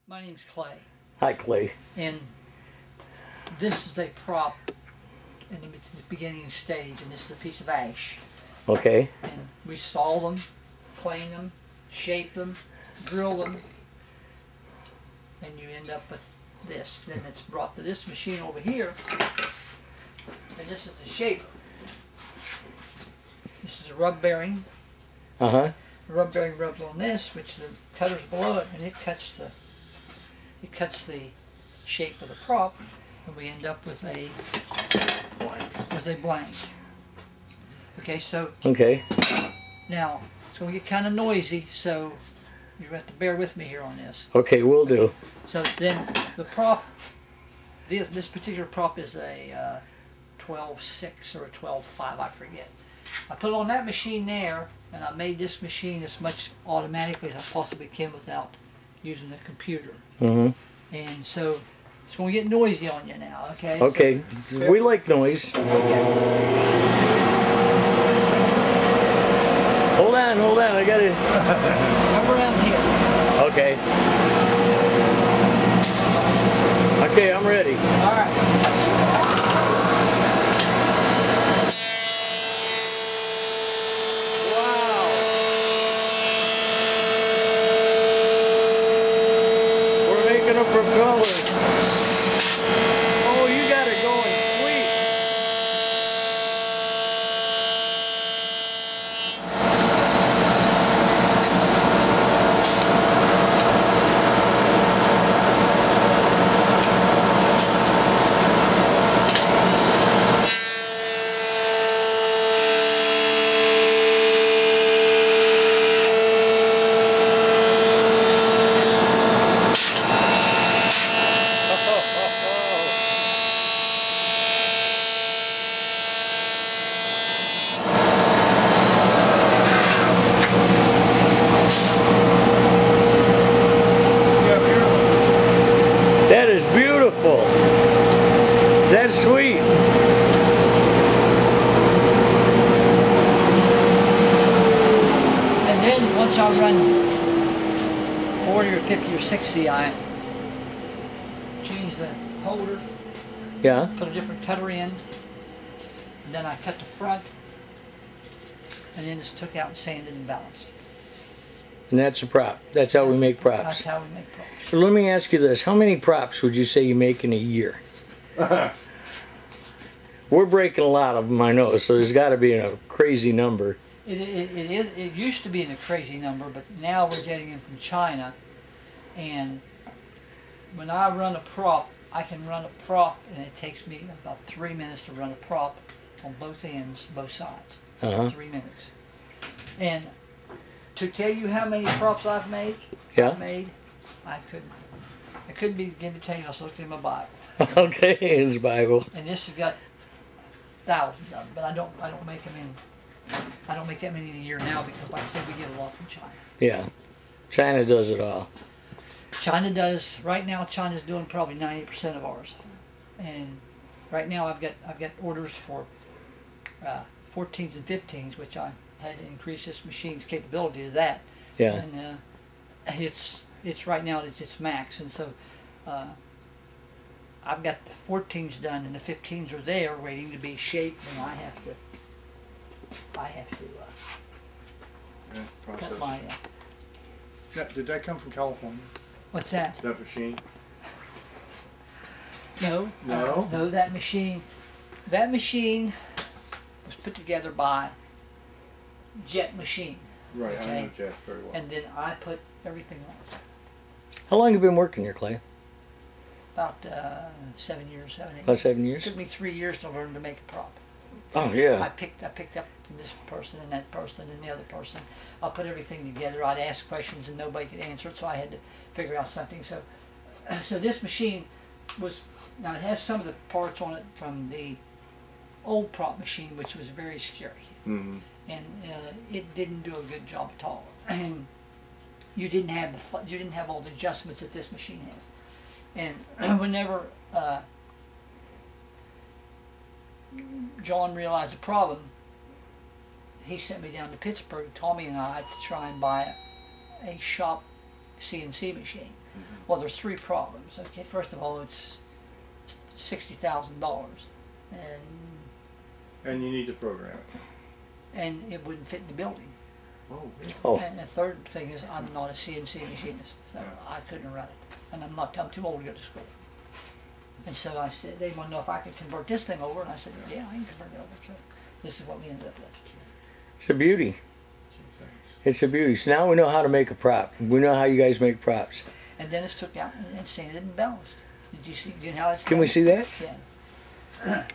My name's Clay. Hi, Clay. And this is a prop in the beginning stage, and this is a piece of ash. Okay. And we saw them, plane them, shape them, drill them, and you end up with this. Then it's brought to this machine over here, and this is the shaper. This is a rub bearing. Uh-huh. The rub bearing rubs on this, which the cutter's below it, and it cuts the shape of the prop, and we end up with a blank. Okay, so now it's going to get kind of noisy, so you have to bear with me here on this. Okay, will do. So then the prop, this particular prop is a 12.6 or a 12.5, I forget. I put it on that machine there, and I made this machine as much automatically as I possibly can without using the computer. Mm-hmm. And so it's going to get noisy on you now, okay? Okay, so, we like noise. Okay. Hold on, I got it. Come around here. Okay. Okay, I'm ready. All right. Making a propeller. Oh, you got it going sweet. That is beautiful. That's sweet. And then once I run 40 or 50 or 60, I change the holder, Yeah. put a different cutter in, and then I cut the front, and then it's took out and sanded and balanced. And that's a prop. That's how we make props. That's how we make props. So let me ask you this. How many props would you say you make in a year? We're breaking a lot of them, I know, so there's got to be a crazy number. It used to be in a crazy number, but now we're getting them from China. And when I run a prop, I can run a prop, and it takes me about 3 minutes to run a prop on both ends, both sides. 3 minutes. And to tell you how many props I've made, I couldn't begin to tell you. I was looking in my Bible. Okay, his Bible. And this has got thousands of them, but I don't make them I don't make that many in a year now because, like I said, we get a lot from China. Yeah, China does it all. China does right now. China's doing probably 90% of ours, and right now I've got orders for 14s and 15s, which I had to increase this machine's capability to that. Yeah. And it's right now at its max, and so I've got the 14s done, and the 15s are there waiting to be shaped, and I have to cut my. Did that come from California? What's that? That machine? No. No. No, that machine was put together by Jet Machine. Right, Okay. I know Jet very well. And then I put everything on. How long have you been working here, Clay? About 7 years, 7, 8 About years. 7 It years? took me 3 years to learn to make a prop. Oh, yeah. I picked up from this person and that person and the other person. I put everything together. I'd ask questions and nobody could answer it, so I had to figure out something. So this machine was, now it has some of the parts on it from the old prop machine, which was very scary. Mm-hmm. And it didn't do a good job at all. And you didn't have all the adjustments that this machine has. And whenever John realized the problem, he sent me down to Pittsburgh, Tommy and I, to try and buy a shop CNC machine. Well, there's three problems. Okay, first of all, it's $60,000, And you need to program it. and it wouldn't fit in the building. Oh, really? Oh. And the third thing is I'm not a CNC machinist, so I couldn't run it, and I'm too old to go to school. And so I said, they want to know if I could convert this thing over, and I said, yeah, I can convert it over. So this is what we ended up with. It's a beauty. It's a beauty. So now we know how to make a prop. We know how you guys make props. And then it's took down and sanded and balanced. Did you see? You know how it's Can we see that? Yeah.